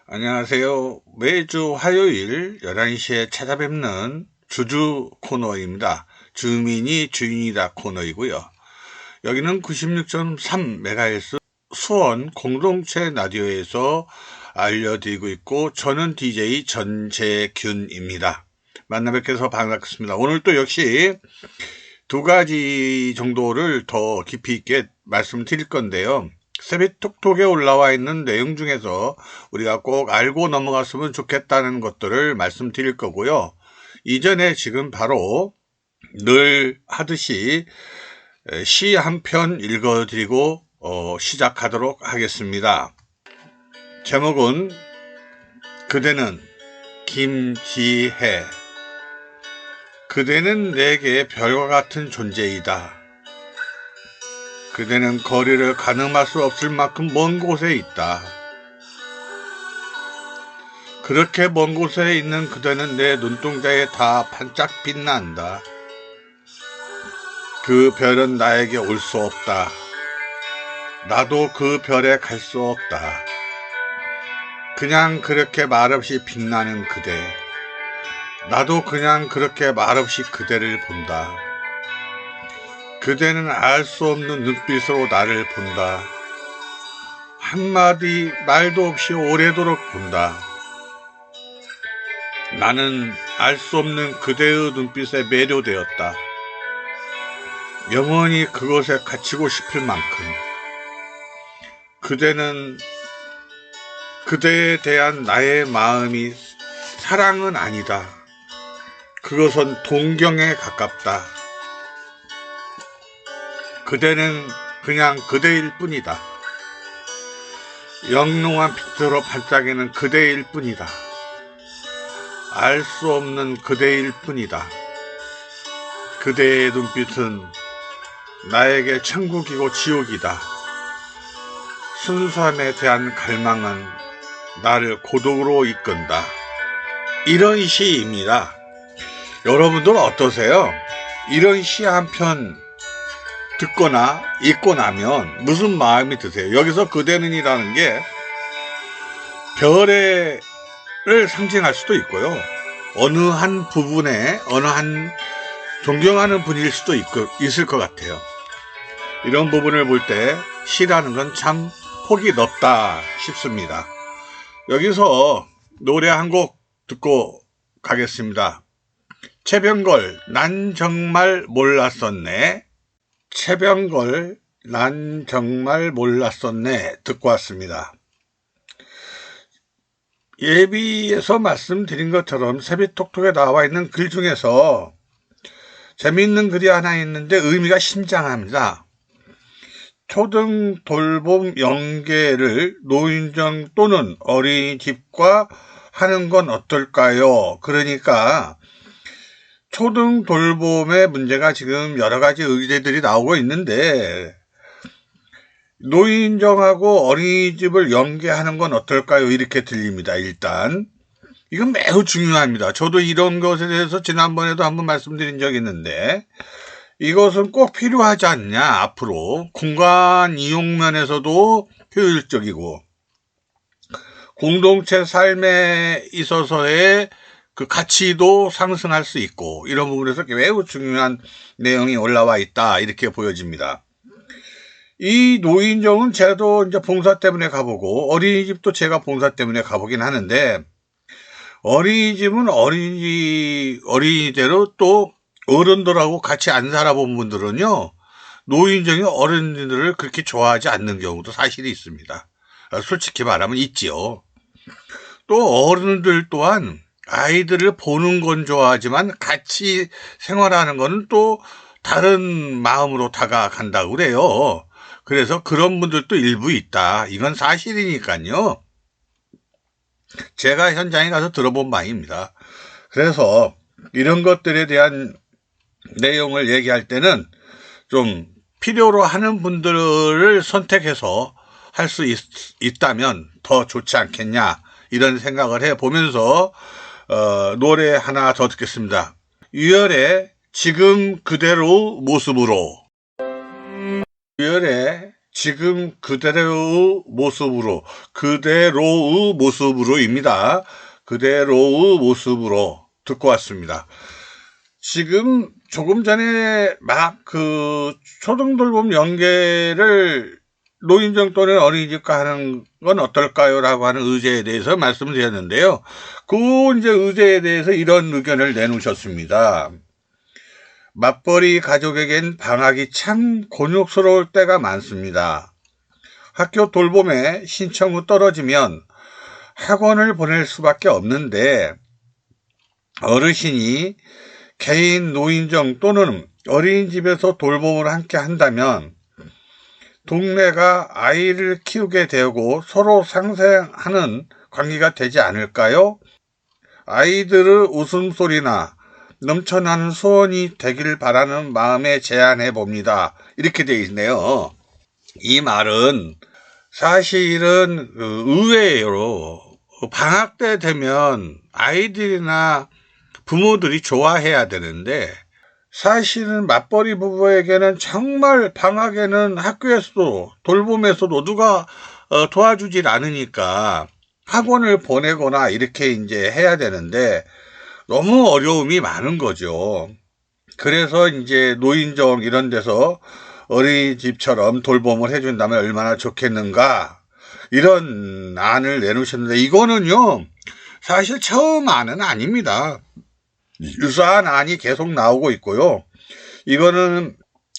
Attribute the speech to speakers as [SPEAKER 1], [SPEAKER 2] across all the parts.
[SPEAKER 1] 안녕하세요. 매주 화요일 11시에 찾아뵙는 주주 코너입니다. 주민이 주인이다 코너이고요. 여기는 96.3MHz 수원 공동체 라디오에서 알려드리고 있고, 저는 DJ 전재균입니다. 만나 뵙게서 반갑습니다. 오늘 또 역시 두 가지 정도를 더 깊이 있게 말씀드릴 건데요. 세비톡톡에 올라와 있는 내용 중에서 우리가 꼭 알고 넘어갔으면 좋겠다는 것들을 말씀드릴 거고요. 이전에 지금 바로 늘 하듯이 시 한 편 읽어드리고 시작하도록 하겠습니다. 제목은 그대는 김지혜. 그대는 내게 별과 같은 존재이다. 그대는 거리를 가늠할 수 없을 만큼 먼 곳에 있다. 그렇게 먼 곳에 있는 그대는 내 눈동자에 다 반짝 빛난다. 그 별은 나에게 올 수 없다. 나도 그 별에 갈 수 없다. 그냥 그렇게 말없이 빛나는 그대. 나도 그냥 그렇게 말없이 그대를 본다. 그대는 알 수 없는 눈빛으로 나를 본다. 한마디 말도 없이 오래도록 본다. 나는 알 수 없는 그대의 눈빛에 매료되었다. 영원히 그곳에 갇히고 싶을 만큼. 그대는 그대에 대한 나의 마음이 사랑은 아니다. 그것은 동경에 가깝다. 그대는 그냥 그대일 뿐이다. 영롱한 빛으로 반짝이는 그대일 뿐이다. 알 수 없는 그대일 뿐이다. 그대의 눈빛은 나에게 천국이고 지옥이다. 순수함에 대한 갈망은 나를 고독으로 이끈다. 이런 시입니다. 여러분들은 어떠세요? 이런 시 한 편 듣거나 읽고 나면 무슨 마음이 드세요? 여기서 그대는이라는 게 별을 상징할 수도 있고요. 어느 한 부분에 어느 한 존경하는 분일 수도 있을 것 같아요. 이런 부분을 볼 때 시라는 건 참 폭이 넓다 싶습니다. 여기서 노래 한 곡 듣고 가겠습니다. 최병걸, 난 정말 몰랐었네. 최병걸, 난 정말 몰랐었네 듣고 왔습니다. 예비에서 말씀드린 것처럼 세비톡톡에 나와 있는 글 중에서 재미있는 글이 하나 있는데 의미가 심장합니다. 초등 돌봄 연계를 노인정 또는 어린이집과 하는 건 어떨까요? 그러니까 초등 돌봄의 문제가 지금 여러 가지 의제들이 나오고 있는데 노인정하고 어린이집을 연계하는 건 어떨까요? 이렇게 들립니다. 일단 이건 매우 중요합니다. 저도 이런 것에 대해서 지난번에도 한번 말씀드린 적이 있는데 이것은 꼭 필요하지 않냐. 앞으로 공간 이용 면에서도 효율적이고 공동체 삶에 있어서의 그 가치도 상승할 수 있고 이런 부분에서 매우 중요한 내용이 올라와 있다 이렇게 보여집니다. 이 노인정은 제도 이제 봉사 때문에 가보고 어린이집도 제가 봉사 때문에 가보긴 하는데 어린이집은 어린이대로 또 어른들하고 같이 안 살아본 분들은요 노인정이 어른들을 그렇게 좋아하지 않는 경우도 사실이 있습니다. 솔직히 말하면 있지요. 또 어른들 또한 아이들을 보는 건 좋아하지만 같이 생활하는 거는 또 다른 마음으로 다가간다고 그래요. 그래서 그런 분들도 일부 있다. 이건 사실이니까요. 제가 현장에 가서 들어본 바입니다. 그래서 이런 것들에 대한 내용을 얘기할 때는 좀 필요로 하는 분들을 선택해서 할 수 있다면 더 좋지 않겠냐 이런 생각을 해보면서 노래 하나 더 듣겠습니다. 유열의 지금 그대로 모습으로. 유열의 지금 그대로의 모습으로입니다. 그대로의 모습으로 듣고 왔습니다. 지금 조금 전에 막 초등돌봄 연계를 노인정 또는 어린이집과 하는 건 어떨까요? 라고 하는 의제에 대해서 말씀을 드렸는데요. 그 이제 의제에 대해서 이런 의견을 내놓으셨습니다. 맞벌이 가족에겐 방학이 참 곤욕스러울 때가 많습니다. 학교 돌봄에 신청 후 떨어지면 학원을 보낼 수밖에 없는데 어르신이 개인 노인정 또는 어린이집에서 돌봄을 함께 한다면 동네가 아이를 키우게 되고 서로 상생하는 관계가 되지 않을까요? 아이들의 웃음소리나 넘쳐나는 소원이 되길 바라는 마음에 제안해 봅니다. 이렇게 되어 있네요. 이 말은 사실은 의외로 방학 때 되면 아이들이나 부모들이 좋아해야 되는데 사실은 맞벌이 부부에게는 정말 방학에는 학교에서도 돌봄에서도 누가 도와주질 않으니까 학원을 보내거나 이렇게 이제 해야 되는데 너무 어려움이 많은 거죠. 그래서 이제 노인정 이런 데서 어린이집처럼 돌봄을 해준다면 얼마나 좋겠는가 이런 안을 내놓으셨는데 이거는요 사실 처음 안은 아닙니다. 유사한 안이 계속 나오고 있고요. 이거는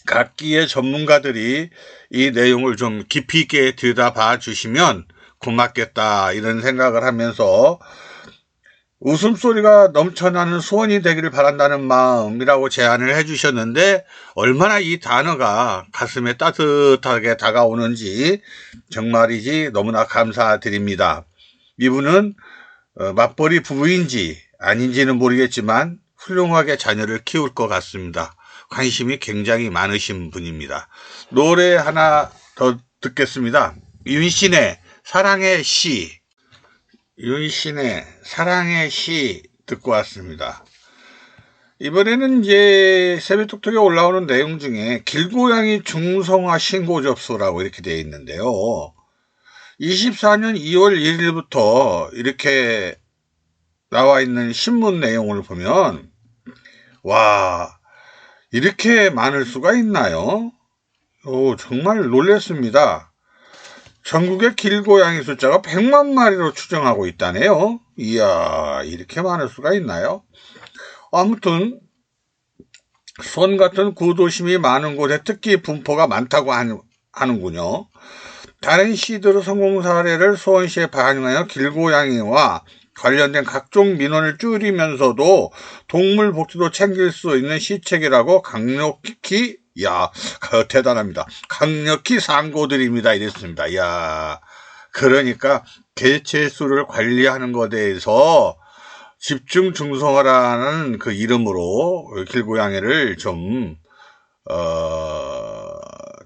[SPEAKER 1] 각기의 전문가들이 이 내용을 좀 깊이 있게 들여다봐 주시면 고맙겠다 이런 생각을 하면서 웃음소리가 넘쳐나는 소원이 되기를 바란다는 마음이라고 제안을 해주셨는데 얼마나 이 단어가 가슴에 따뜻하게 다가오는지 정말이지 너무나 감사드립니다. 이분은 맞벌이 부부인지 아닌지는 모르겠지만 훌륭하게 자녀를 키울 것 같습니다. 관심이 굉장히 많으신 분입니다. 노래 하나 더 듣겠습니다. 윤신의 사랑의 시. 윤신의 사랑의 시 듣고 왔습니다. 이번에는 이제 세비톡톡에 올라오는 내용 중에 길고양이 중성화 신고 접수라고 이렇게 되어 있는데요. 24년 2월 1일부터 이렇게 나와 있는 신문 내용을 보면 와 이렇게 많을 수가 있나요? 정말 놀랐습니다. 전국의 길고양이 숫자가 100만 마리로 추정하고 있다네요. 이야 이렇게 많을 수가 있나요? 아무튼 수원 같은 구도심이 많은 곳에 특히 분포가 많다고 하는군요. 다른 시들의 성공 사례를 수원시에 반영하여 길고양이와 관련된 각종 민원을 줄이면서도 동물 복지도 챙길 수 있는 시책이라고 강력히 대단합니다. 강력히 상고드립니다. 이랬습니다. 그러니까 개체수를 관리하는 것에 대해서 집중 중성화라는 그 이름으로 길고양이를 좀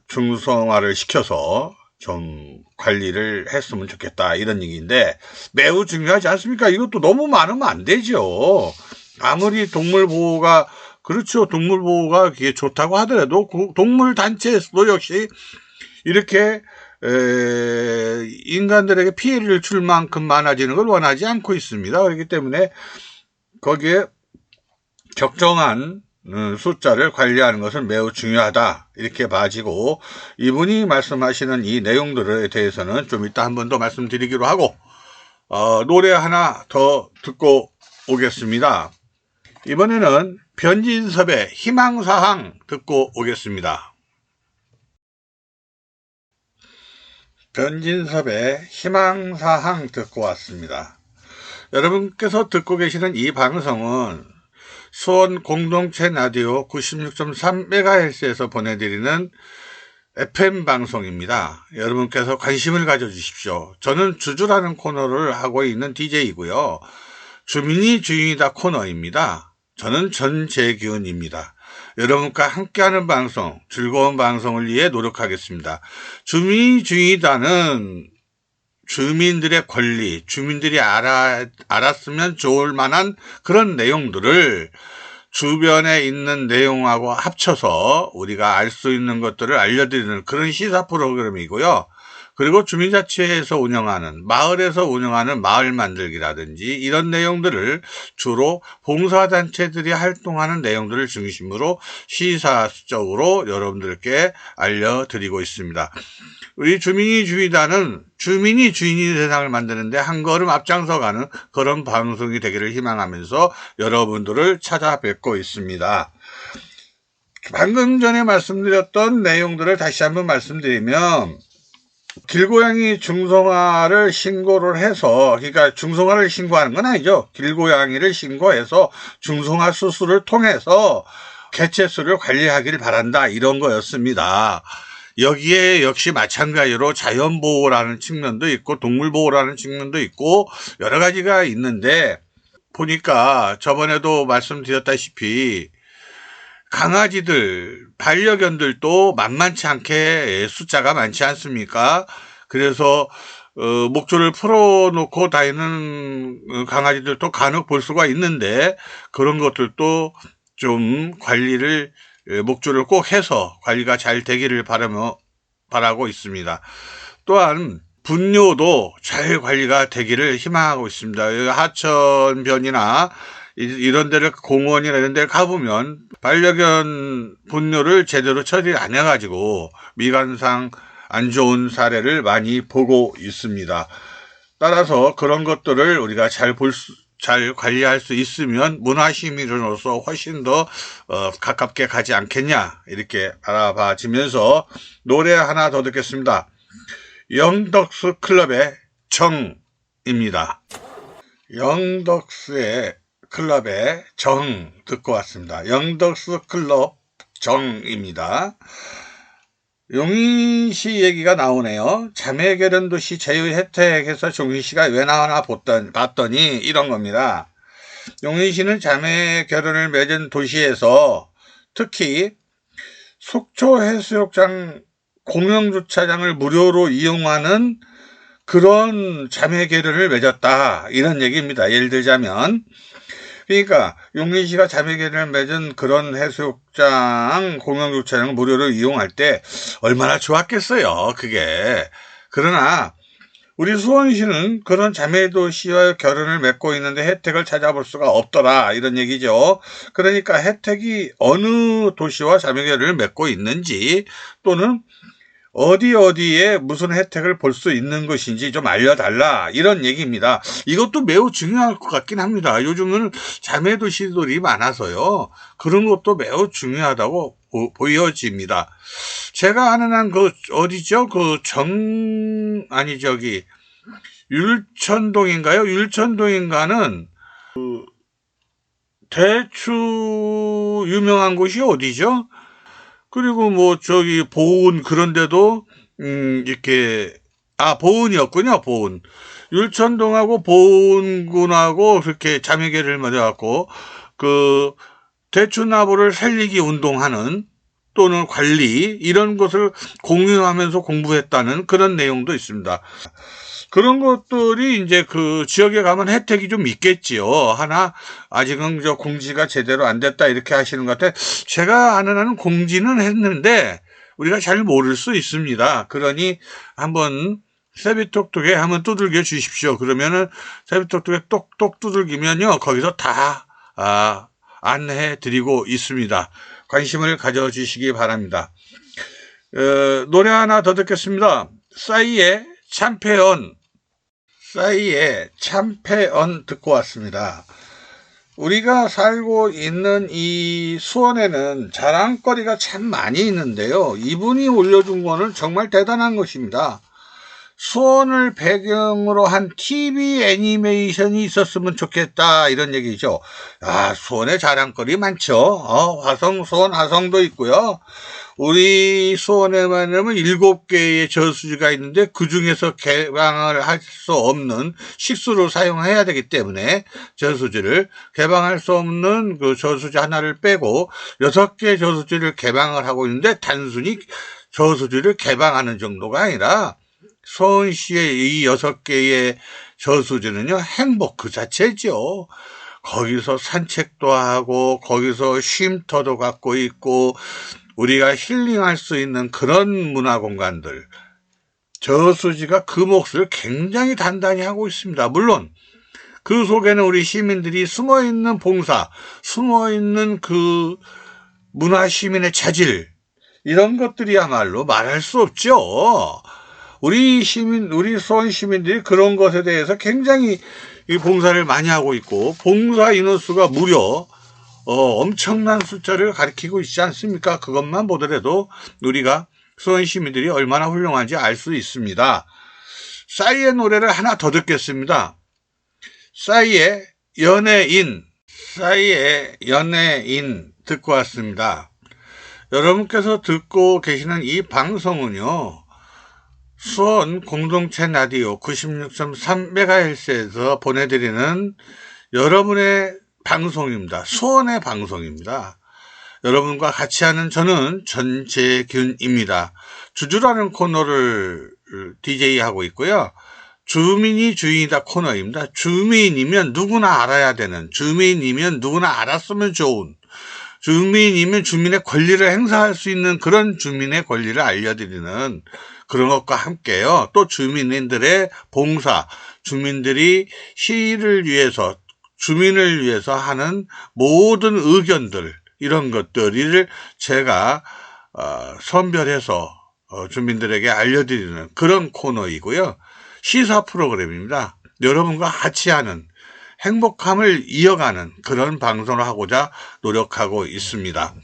[SPEAKER 1] 중성화를 시켜서 좀 관리를 했으면 좋겠다 이런 얘기인데 매우 중요하지 않습니까? 이것도 너무 많으면 안 되죠. 아무리 동물보호가 그렇죠. 동물보호가 그게 좋다고 하더라도 동물단체에서도 역시 이렇게 인간들에게 피해를 줄 만큼 많아지는 걸 원하지 않고 있습니다. 그렇기 때문에 거기에 적정한 숫자를 관리하는 것은 매우 중요하다 이렇게 봐지고 이분이 말씀하시는 이 내용들에 대해서는 좀 이따 한 번 더 말씀드리기로 하고 노래 하나 더 듣고 오겠습니다. 이번에는 변진섭의 희망사항 듣고 오겠습니다. 변진섭의 희망사항 듣고 왔습니다. 여러분께서 듣고 계시는 이 방송은 수원 공동체 라디오 96.3MHz에서 보내드리는 FM 방송입니다. 여러분께서 관심을 가져주십시오. 저는 주주라는 코너를 하고 있는 DJ이고요. 주민이 주인이다 코너입니다. 저는 전재균입니다. 여러분과 함께하는 방송, 즐거운 방송을 위해 노력하겠습니다. 주민이 주인이다는 주민들의 권리, 주민들이 알았으면 좋을 만한 그런 내용들을 주변에 있는 내용하고 합쳐서 우리가 알 수 있는 것들을 알려드리는 그런 시사 프로그램이고요. 그리고 주민자치회에서 운영하는, 마을에서 운영하는 마을 만들기라든지 이런 내용들을 주로 봉사단체들이 활동하는 내용들을 중심으로 시사적으로 여러분들께 알려드리고 있습니다. 우리 주민이 주의다는 주민이 주인인 세상을 만드는데 한 걸음 앞장서 가는 그런 방송이 되기를 희망하면서 여러분들을 찾아뵙고 있습니다. 방금 전에 말씀드렸던 내용들을 다시 한번 말씀드리면, 길고양이 중성화를 신고를 해서, 그러니까 중성화를 신고하는 건 아니죠. 길고양이를 신고해서 중성화 수술을 통해서 개체수를 관리하기를 바란다, 이런 거였습니다. 여기에 역시 마찬가지로 자연보호라는 측면도 있고 동물보호라는 측면도 있고 여러 가지가 있는데, 보니까 저번에도 말씀드렸다시피 강아지들, 반려견들도 만만치 않게 숫자가 많지 않습니까? 그래서 목줄을 풀어놓고 다니는 강아지들도 간혹 볼 수가 있는데, 그런 것들도 좀 관리를, 목줄을 꼭 해서 관리가 잘 되기를 바라고 있습니다. 또한 분뇨도 잘 관리가 되기를 희망하고 있습니다. 하천변이나 이런 데를, 공원이나 이런 데를 가보면 반려견 분뇨를 제대로 처리 안 해가지고 미관상 안 좋은 사례를 많이 보고 있습니다. 따라서 그런 것들을 우리가 잘 관리할 수 있으면 문화시민으로서 훨씬 더 가깝게 가지 않겠냐, 이렇게 알아봐지면서 노래 하나 더 듣겠습니다. 영덕스 클럽의 정입니다. 영덕스의 클럽의 정 듣고 왔습니다. 영덕스 클럽 정입니다. 용인시 얘기가 나오네요. 자매결연도시 제휴 혜택에서 용인시가 왜 나오나 봤더니 이런 겁니다. 용인시는 자매결연을 맺은 도시에서 특히 속초해수욕장 공영주차장을 무료로 이용하는 그런 자매결연을 맺었다, 이런 얘기입니다. 예를 들자면, 그러니까 용인시가 자매결연을 맺은 그런 해수욕장 공영주차장을 무료로 이용할 때 얼마나 좋았겠어요, 그게. 그러나 우리 수원시는 그런 자매도시와 결연을 맺고 있는데 혜택을 찾아볼 수가 없더라, 이런 얘기죠. 그러니까 혜택이 어느 도시와 자매결연을 맺고 있는지, 또는 어디에 무슨 혜택을 볼 수 있는 것인지 좀 알려달라, 이런 얘기입니다. 이것도 매우 중요할 것 같긴 합니다. 요즘은 자매도시들이 많아서요, 그런 것도 매우 중요하다고 보여집니다. 제가 아는 한 어디죠? 율천동인가요? 율천동인가는 대추 유명한 곳이 어디죠? 그리고 보은, 그런데도 이렇게, 보은이었군요. 보은. 율천동하고 보은군하고 그렇게 자매결연을 맺어갖고 대추나무를 살리기 운동하는, 또는 관리, 이런 것을 공유하면서 공부했다는 그런 내용도 있습니다. 그런 것들이 이제 그 지역에 가면 혜택이 좀 있겠지요. 하나 아직은 공지가 제대로 안 됐다, 이렇게 하시는 것 같아요. 제가 아는 한은 공지는 했는데 우리가 잘 모를 수 있습니다. 그러니 한번 세비톡톡에 한번 두들겨 주십시오. 그러면은 세비톡톡에 똑똑 두들기면요, 거기서 다 안내해 드리고 있습니다. 관심을 가져주시기 바랍니다. 노래 하나 더 듣겠습니다. 싸이의 참패언 듣고 왔습니다. 우리가 살고 있는 이 수원에는 자랑거리가 참 많이 있는데요, 이분이 올려준 거는 정말 대단한 것입니다. 수원을 배경으로 한 TV 애니메이션이 있었으면 좋겠다, 이런 얘기죠. 수원에 자랑거리 많죠. 수원 화성도 있고요. 우리 수원에만 하면 7개의 저수지가 있는데 그 중에서 개방을 할 수 없는, 식수로 사용해야 되기 때문에 저수지를 개방할 수 없는 그 저수지 하나를 빼고 6개 저수지를 개방을 하고 있는데, 단순히 저수지를 개방하는 정도가 아니라 수원시의 이 6개의 저수지는요, 행복 그 자체죠. 거기서 산책도 하고 거기서 쉼터도 갖고 있고 우리가 힐링할 수 있는 그런 문화 공간들, 저수지가 그 몫을 굉장히 단단히 하고 있습니다. 물론 그 속에는 우리 시민들이 숨어있는 봉사, 숨어있는 그 문화 시민의 자질, 이런 것들이야말로 말할 수 없죠. 우리 수원 시민들이 그런 것에 대해서 굉장히 이 봉사를 많이 하고 있고, 봉사 인원수가 무려 엄청난 숫자를 가리키고 있지 않습니까? 그것만 보더라도 우리가 수원 시민들이 얼마나 훌륭한지 알 수 있습니다. 싸이의 노래를 하나 더 듣겠습니다. 싸이의 연예인 듣고 왔습니다. 여러분께서 듣고 계시는 이 방송은요, 수원 공동체 라디오 96.3MHz에서 보내드리는 여러분의 방송입니다. 수원의 방송입니다. 여러분과 같이 하는 저는 전재균입니다. 주주라는 코너를 DJ하고 있고요. 주민이 주인이다 코너입니다. 주민이면 누구나 알아야 되는, 주민이면 누구나 알았으면 좋은, 주민이면 주민의 권리를 행사할 수 있는 그런 주민의 권리를 알려드리는 그런 것과 함께요. 또 주민들의 봉사, 주민들이 시를 위해서, 주민을 위해서 하는 모든 의견들, 이런 것들을 제가 선별해서 주민들에게 알려드리는 그런 코너이고요. 시사 프로그램입니다. 여러분과 같이 하는, 행복함을 이어가는 그런 방송을 하고자 노력하고 있습니다.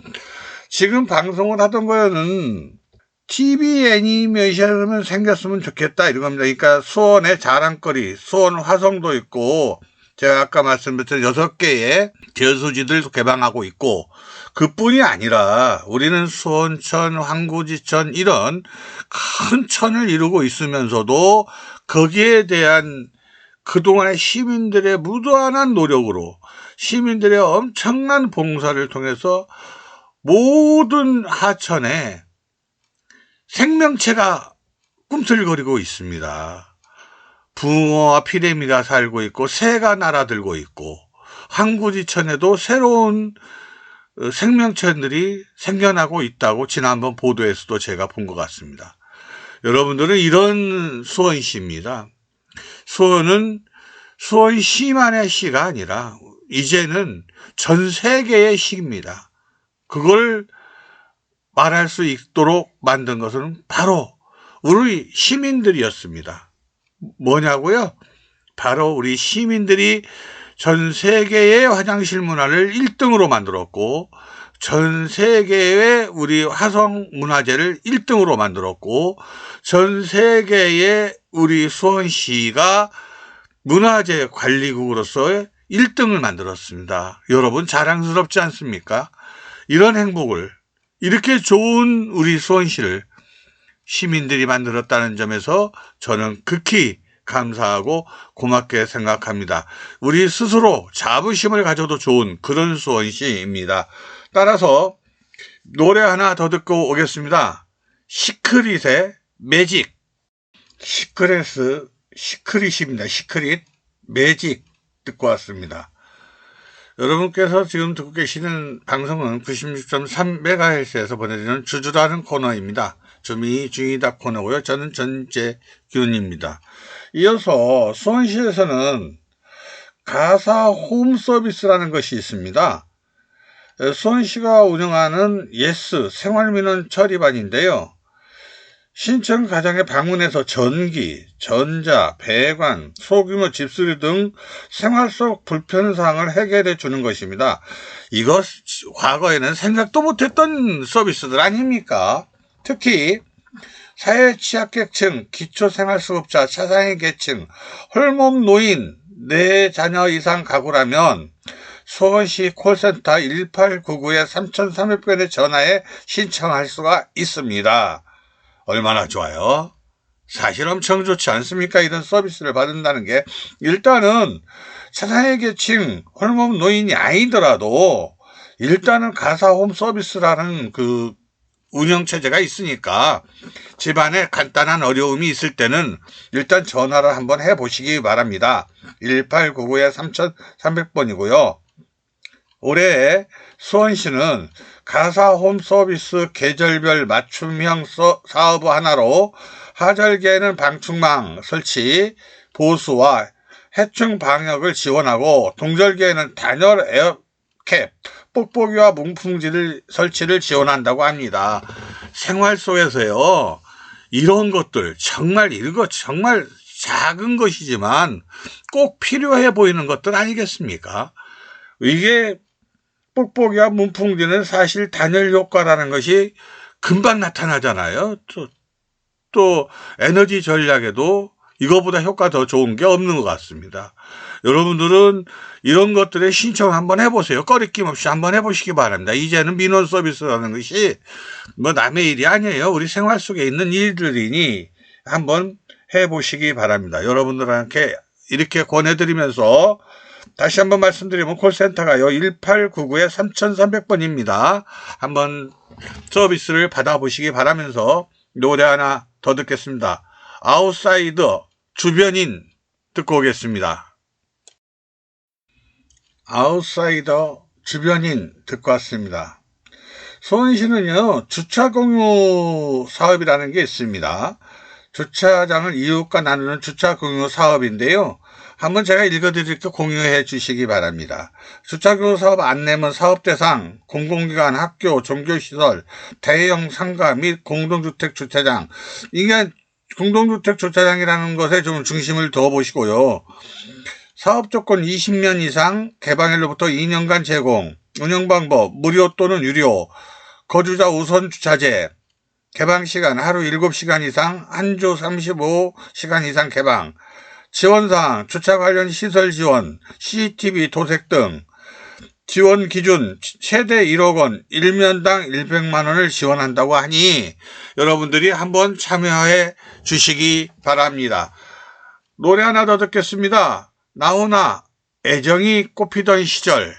[SPEAKER 1] 지금 방송을 하던 거는 TV 애니메이션이 생겼으면 좋겠다 이런 겁니다. 그러니까 수원의 자랑거리, 수원 화성도 있고, 제가 아까 말씀드렸던 6개의 저수지들 개방하고 있고, 그뿐이 아니라 우리는 수원천, 황구지천 이런 큰 천을 이루고 있으면서도 거기에 대한 그동안의 시민들의 무도한한 노력으로, 시민들의 엄청난 봉사를 통해서 모든 하천에 생명체가 꿈틀거리고 있습니다. 붕어와 피레미가 살고 있고 새가 날아들고 있고, 항구지천에도 새로운 생명체들이 생겨나고 있다고 지난번 보도에서도 제가 본 것 같습니다. 여러분들은 이런 수원시입니다. 수원은 수원시만의 시가 아니라 이제는 전 세계의 시입니다. 그걸 말할 수 있도록 만든 것은 바로 우리 시민들이었습니다. 뭐냐고요? 바로 우리 시민들이 전 세계의 화장실 문화를 1등으로 만들었고, 전 세계의 우리 화성 문화재를 1등으로 만들었고, 전 세계의 우리 수원시가 문화재 관리국으로서 1등을 만들었습니다. 여러분 자랑스럽지 않습니까? 이런 행복을, 이렇게 좋은 우리 수원시를 시민들이 만들었다는 점에서 저는 극히 감사하고 고맙게 생각합니다. 우리 스스로 자부심을 가져도 좋은 그런 수원시입니다. 따라서 노래 하나 더 듣고 오겠습니다. 시크릿의 매직. 시크릿입니다. 시크릿 매직 듣고 왔습니다. 여러분께서 지금 듣고 계시는 방송은 96.3MHz에서 보내드리는 주주라는 코너입니다. 주민이 주인이다 코너고요. 저는 전재균입니다. 이어서 수원시에서는 가사 홈 서비스라는 것이 있습니다. 수원시가 운영하는 예스 생활민원 처리반인데요. 신청 가정에 방문해서 전기, 전자, 배관, 소규모 집수리 등 생활 속 불편사항을 해결해 주는 것입니다. 이것 과거에는 생각도 못했던 서비스들 아닙니까? 특히 사회 취약계층, 기초생활수급자, 차상위 계층, 홀몸 노인, 4자녀 이상 가구라면 수원시 콜센터 1899에 3300번의 전화에 신청할 수가 있습니다. 얼마나 좋아요? 사실 엄청 좋지 않습니까? 이런 서비스를 받는다는 게. 일단은 차상위 계층, 홀몸 노인이 아니더라도 일단은 가사 홈 서비스라는 그 운영체제가 있으니까 집안에 간단한 어려움이 있을 때는 일단 전화를 한번 해보시기 바랍니다. 1899-3300번이고요. 올해 수원시는 가사 홈서비스 계절별 맞춤형 사업 하나로 하절기에는 방충망 설치, 보수와 해충 방역을 지원하고 동절기에는 단열 에어캡, 뽁뽁이와 문풍지를 설치를 지원한다고 합니다. 생활 속에서요, 이런 것들 정말 작은 것이지만 꼭 필요해 보이는 것들 아니겠습니까? 이게 뽁뽁이와 문풍지는 사실 단열 효과라는 것이 금방 나타나잖아요. 또 에너지 전략에도 이거보다 효과 더 좋은 게 없는 것 같습니다. 여러분들은 이런 것들에 신청 한번 해보세요. 꺼리낌 없이 한번 해보시기 바랍니다. 이제는 민원 서비스라는 것이 뭐 남의 일이 아니에요. 우리 생활 속에 있는 일들이니 한번 해보시기 바랍니다. 여러분들한테 이렇게 권해드리면서 다시 한번 말씀드리면 콜센터가요 1899-3300번입니다. 한번 서비스를 받아보시기 바라면서 노래 하나 더 듣겠습니다. 아웃사이더 주변인 듣고 오겠습니다. 아웃사이더 주변인 듣고 왔습니다. 수원시는요 주차 공유 사업이라는 게 있습니다. 주차장을 이웃과 나누는 주차 공유 사업인데요. 한번 제가 읽어드릴게요. 공유해 주시기 바랍니다. 주차공유 사업 안내문 사업 대상, 공공기관, 학교, 종교시설, 대형 상가 및 공동주택 주차장. 이게 공동주택 주차장이라는 것에 좀 중심을 둬 보시고요. 사업 조건 20년 이상, 개방일로부터 2년간 제공, 운영 방법, 무료 또는 유료, 거주자 우선 주차제, 개방시간 하루 7시간 이상, 한 주 35시간 이상 개방, 지원사항, 주차 관련 시설 지원, CCTV 도색 등, 지원 기준 최대 1억 원, 1면당 100만 원을 지원한다고 하니 여러분들이 한번 참여해 주시기 바랍니다. 노래 하나 더 듣겠습니다. 나훈아, 애정이 꽃피던 시절.